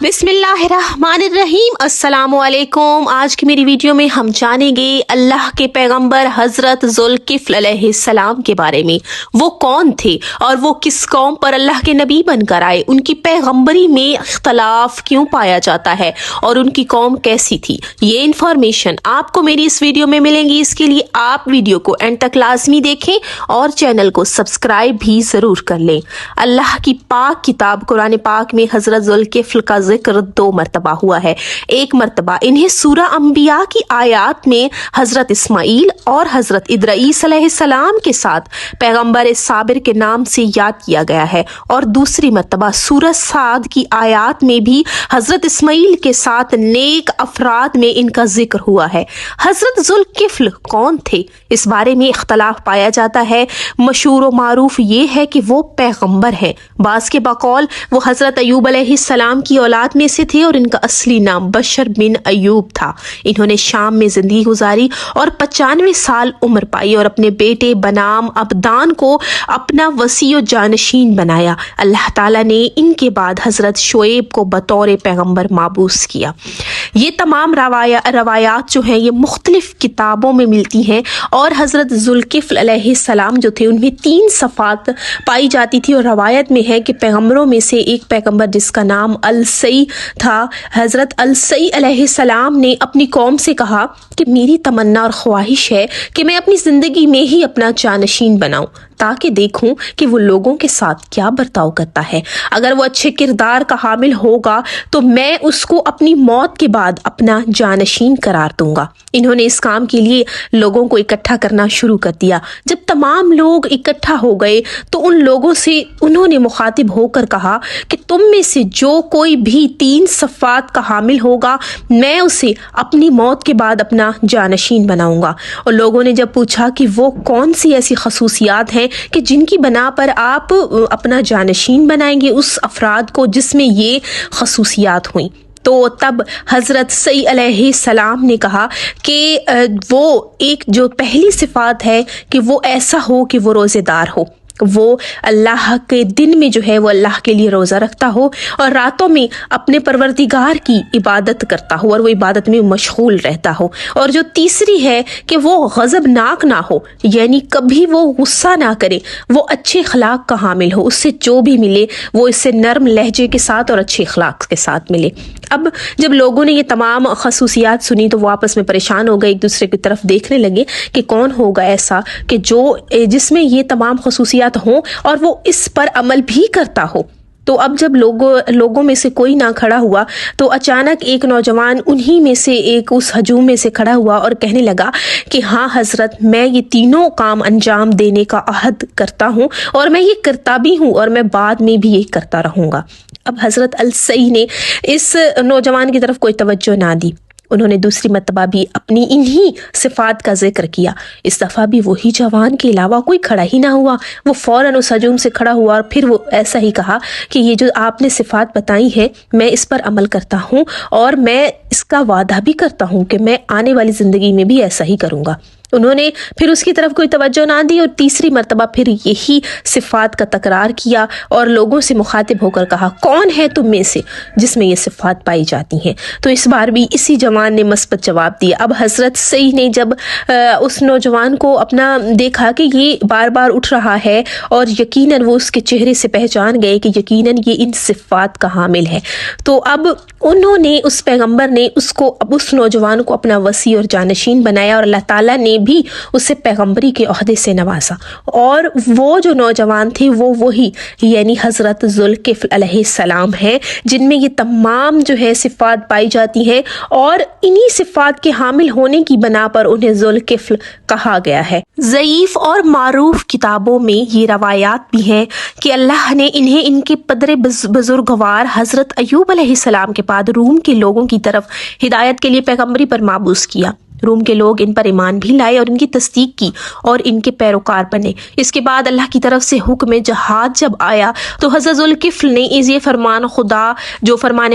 बिस्मिल्लाहिर्रहमानिर्रहीम। अस्सलाम वालेकुम। आज की मेरी वीडियो में हम जानेंगे अल्लाह के पैगंबर हज़रत ज़ुल्किफ़्ल अलैहिस्सलाम के बारे में। वो कौन थे और वो किस कौम पर अल्लाह के नबी बनकर आए, उनकी पैगंबरी में इख्तलाफ क्यों पाया जाता है और उनकी कौम कैसी थी। ये इन्फॉर्मेशन आपको मेरी इस वीडियो में मिलेंगी। इसके लिए आप वीडियो को एंड तक लाजमी देखें और चैनल को सब्सक्राइब भी ज़रूर कर लें। अल्लाह की पाक किताब कुरान पाक में हज़रत ज़ुल्किफ़्ल का जिक्र 2 मरतबा हुआ है। एक मरतबा इन्हें सूरा अंबिया की आयात में हजरत इस्माइल और हजरत इद्रीस अलैहिस्सलाम के साथ पैगंबर साबिर के नाम से याद किया गया है और दूसरी मरतबा सूरा साद की आयात में भी हजरत इस्माइल के साथ नेक अफराद में इनका जिक्र हुआ है। हजरत ज़ुल्किफ़्ल कौन थे, इस बारे में इख्तलाफ पाया जाता है। मशहूर व मारूफ ये है कि वो पैगंबर है। बास के बकौल वो हजरत अयूब अलैहिस्सलाम की औलाद में से थे और इनका असली नाम बशर बिन अयूब था। इन्होंने शाम में जिंदगी गुजारी और 95 साल उम्र पाई और अपने बेटे बनाम अबदान को अपना वसी और जानशीन बनाया। अल्लाह ताला ने इनके बाद हजरत शोएब को बतौर पैगंबर माबूस किया। ये तमाम रवायात जो हैं ये मुख्तलिफ किताबों में मिलती हैं और हजरत ज़ुल्किफ़्ल अलैहिस्सलाम जो थे उनमें 3 सफ़ात पाई जाती थी और रवायत में है कि पैगंबरों में से एक पैगंबर जिसका नाम अलसई था, हजरत अलसई अलैहिस्सलाम ने अपनी कौम से कहा कि मेरी तमन्ना और ख्वाहिश है कि मैं अपनी ज़िंदगी में ही अपना जानशीन बनाऊं ताकि देखूं कि वो लोगों के साथ क्या बर्ताव करता है। अगर वो अच्छे किरदार का हामिल होगा तो मैं उसको अपनी मौत के बाद अपना जानशीन करार दूंगा। इन्होंने इस काम के लिए लोगों को इकट्ठा करना शुरू कर दिया। जब तमाम लोग इकट्ठा हो गए तो उन लोगों से उन्होंने मुखातिब होकर कहा कि तुम में से जो कोई भी 3 सफ़ात का हामिल होगा मैं उसे अपनी मौत के बाद अपना जानशीन बनाऊंगा। और लोगों ने जब पूछा कि वो कौन सी ऐसी खसूसियात हैं कि जिनकी बना पर आप अपना जानशीन बनाएंगे उस अफराद को जिसमें ये खसूसियात हुई, तो तब हज़रत सई अलैहिस्सलाम ने कहा कि वो एक जो पहली सिफात है कि वो ऐसा हो कि वो रोज़ेदार हो, वो अल्लाह के दिन में जो है वो अल्लाह के लिए रोज़ा रखता हो और रातों में अपने परवरदिगार की इबादत करता हो और वो इबादत में मशगूल रहता हो। और जो तीसरी है कि वो गज़बनाक ना हो, यानी कभी वो गुस्सा ना करे, वो अच्छे अखलाक का हामिल हो, उससे जो भी मिले वो इससे नरम लहजे के साथ और अच्छे अखलाक के साथ मिले। अब जब लोगों ने ये तमाम खसूसियात सुनी तो वो आपस में परेशान हो गए, एक दूसरे की तरफ देखने लगे कि कौन होगा ऐसा कि जो जिसमें ये तमाम खसूसियात हो और वो इस पर अमल भी करता हो। तो अब जब लोगों में से कोई ना खड़ा हुआ तो अचानक एक नौजवान उन्हीं में से एक उस हजूम में से खड़ा हुआ और कहने लगा कि हाँ हजरत, मैं ये तीनों काम अंजाम देने का अहद करता हूँ और मैं ये करता भी हूँ और मैं बाद में भी ये करता रहूँगा। अब हजरत अलसई ने इस नौजवान की तरफ कोई तवज्जो ना दी। उन्होंने दूसरी मरतबा भी अपनी इन्हीं सिफात का जिक्र किया। इस दफ़ा भी वही जवान के अलावा कोई खड़ा ही ना हुआ। वो फ़ौरन उस हजूम से खड़ा हुआ और फिर वो ऐसा ही कहा कि ये जो आपने सिफात बताई है मैं इस पर अमल करता हूँ और मैं इसका वादा भी करता हूँ कि मैं आने वाली ज़िंदगी में भी ऐसा ही करूँगा। उन्होंने फिर उसकी तरफ कोई तवज्जो ना दी और तीसरी मरतबा फिर यही सिफात का तकरार किया और लोगों से मुखातिब होकर कहा कौन है तुम में से जिसमें ये सिफात पाई जाती हैं। तो इस बार भी इसी जवान ने मस्बत जवाब दिया। अब हजरत सई ने जब उस नौजवान को अपना देखा कि ये बार बार उठ रहा है और यकीनन वो उसके चेहरे से पहचान गए कि यकीनन ये इन सिफात का हामिल है, तो अब उन्होंने उस पैगंबर ने उसको अब उस नौजवान को अपना वसी और जानशीन बनाया और अल्लाह ताला ने भी उसे पैगंबरी के ओहदे से नवाजा। और वो जो नौजवान थे वो वही यानी हज़रत ज़ुल्किफ़्ल अलैहिस्सलाम हैं जिनमें ये तमाम जो है सिफात पाई जाती हैं और इन्हीं सिफात के हामिल होने की बना पर उन्हें ज़ुल्किफ़्ल कहा गया है। ज़ईफ़ और मारूफ किताबों में ये रवायात भी हैं कि अल्लाह ने इन्हें इनके पदर बुजुर्गवार हज़रत अयूब अलैहिस्सलाम के बाद रूम के लोगों की तरफ हिदायत के लिए पैगंबरी पर माबूस किया। روم کے لوگ ان پر ایمان بھی لائے اور ان کی تصدیق کی اور ان کے پیروکار بنے۔ اس کے بعد اللہ کی طرف سے حکم جہاد جب آیا تو حضرت ذوالکفل نے یہ فرمان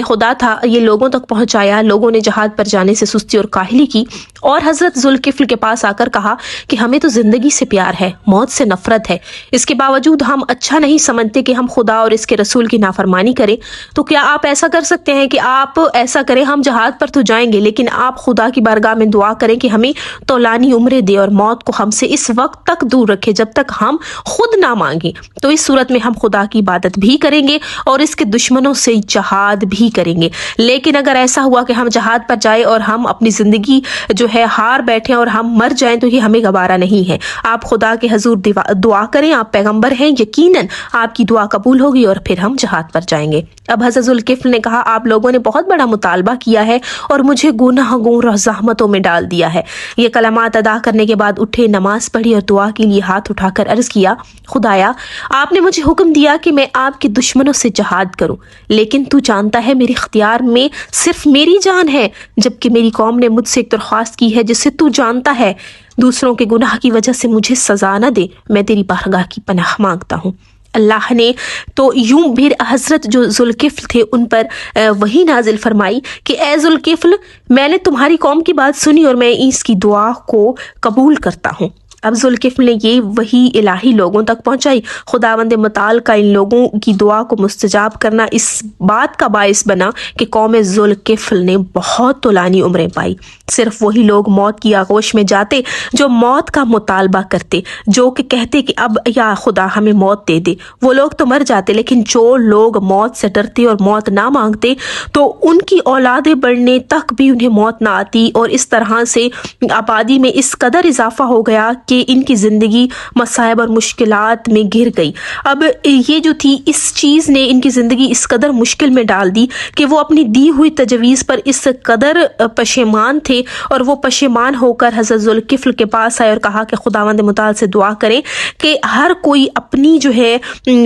خدا تھا یہ لوگوں تک پہنچایا۔ لوگوں نے جہاد پر جانے سے سستی اور کاہلی کی اور حضرت ذوالکفل کے پاس آ کر کہا کہ ہمیں تو زندگی سے پیار ہے، موت سے نفرت ہے، اس کے باوجود ہم اچھا نہیں سمجھتے کہ ہم خدا اور اس کے رسول کی نافرمانی کریں، تو کیا آپ ایسا کر سکتے ہیں کہ آپ ایسا کریں، ہم جہاد پر تو جائیں گے لیکن آپ خدا کی بارگاہ میں دعا کریں کہ ہمیں طولانی عمریں دے اور موت کو ہم سے اس وقت تک دور رکھے جب تک ہم خود نہ مانگیں، تو اس صورت میں ہم خدا کی عبادت بھی کریں گے اور اس کے دشمنوں سے جہاد بھی کریں گے۔ لیکن اگر ایسا ہوا کہ ہم جہاد پر جائیں اور ہم اپنی زندگی جو ہے ہار بیٹھیں اور ہم مر جائیں تو یہ ہمیں گوارا نہیں ہے۔ آپ خدا کے حضور دعا کریں، آپ پیغمبر ہیں، یقیناً آپ کی دعا قبول ہوگی اور پھر ہم جہاد پر جائیں گے۔ اب حضرت ذوالکفل نے کہا آپ لوگوں نے بہت بڑا مطالبہ کیا ہے اور مجھے گناہ گور اور زحمتوں میں ڈال دیا ہے۔ یہ کلمات ادا کرنے کے بعد اٹھے، نماز پڑھی اور دعا کے لیے ہاتھ اٹھا کر عرض کیا خدایا آپ نے مجھے حکم دیا کہ میں آپ کے دشمنوں سے جہاد کروں، لیکن تو جانتا ہے میرے اختیار میں صرف میری جان ہے، جبکہ میری قوم نے مجھ سے ایک درخواست کی ہے جسے تو جانتا ہے۔ دوسروں کے گناہ کی وجہ سے مجھے سزا نہ دے، میں تیری بارگاہ کی پناہ مانگتا ہوں۔ اللہ نے تو یوں پھر حضرت جو ذوالکفل تھے ان پر وہی نازل فرمائی کہ اے ذوالکفل میں نے تمہاری قوم کی بات سنی اور میں اس کی دعا کو قبول کرتا ہوں۔ اب ذوالکفل نے یہ وحی الہی لوگوں تک پہنچائی۔ خداوند متعال کا ان لوگوں کی دعا کو مستجاب کرنا اس بات کا باعث بنا کہ قوم ذوالکفل نے بہت طولانی عمریں پائی۔ صرف وہی لوگ موت کی آغوش میں جاتے جو موت کا مطالبہ کرتے، جو کہ کہتے کہ اب یا خدا ہمیں موت دے دے، وہ لوگ تو مر جاتے، لیکن جو لوگ موت سے ڈرتے اور موت نہ مانگتے تو ان کی اولادیں بڑھنے تک بھی انہیں موت نہ آتی، اور اس طرح سے آبادی میں اس قدر اضافہ ہو گیا کہ ان کی زندگی مصائب اور مشکلات میں گر گئی۔ اب یہ جو تھی اس چیز نے ان کی زندگی اس قدر مشکل میں ڈال دی کہ وہ اپنی دی ہوئی تجویز پر اس قدر پشیمان تھے، اور وہ پشیمان ہو کر حضرت ذوالکفل کے پاس آئے اور کہا کہ خداوند متعال سے دعا کریں کہ ہر کوئی اپنی جو ہے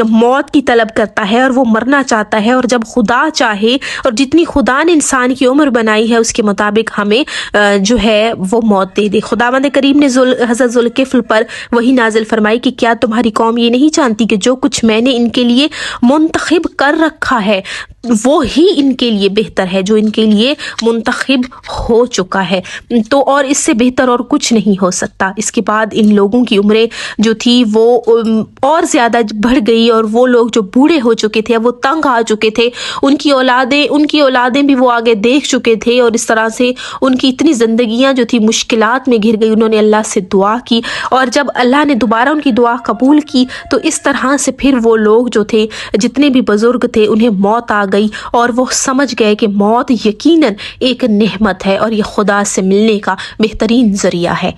موت کی طلب کرتا ہے اور وہ مرنا چاہتا ہے، اور جب خدا چاہے اور جتنی خدا نے انسان کی عمر بنائی ہے اس کے مطابق ہمیں جو ہے وہ موت دے دے۔ خداوند کریم نے حضرت ذوالکفل پر وہی نازل فرمائی کہ کیا تمہاری قوم یہ نہیں جانتی کہ جو کچھ میں نے ان کے لیے منتخب کر رکھا ہے وہ ہی ان کے لیے بہتر ہے، جو ان کے لیے منتخب ہو چکا ہے، تو اور اس سے بہتر اور کچھ نہیں ہو سکتا۔ اس کے بعد ان لوگوں کی عمریں جو تھی وہ اور زیادہ بڑھ گئی، اور وہ لوگ جو بوڑھے ہو چکے تھے، وہ تنگ آ چکے تھے، ان کی اولادیں بھی وہ آگے دیکھ چکے تھے، اور اس طرح سے ان کی اتنی زندگیاں جو تھی مشکلات میں گر گئی۔ انہوں نے اللہ سے دعا کی، اور جب اللہ نے دوبارہ ان کی دعا قبول کی تو اس طرح سے پھر وہ لوگ جو تھے جتنے بھی بزرگ تھے انہیں موت آ گئی، اور وہ سمجھ گئے کہ موت یقیناً ایک نعمت ہے اور یہ خدا سے ملنے کا بہترین ذریعہ ہے۔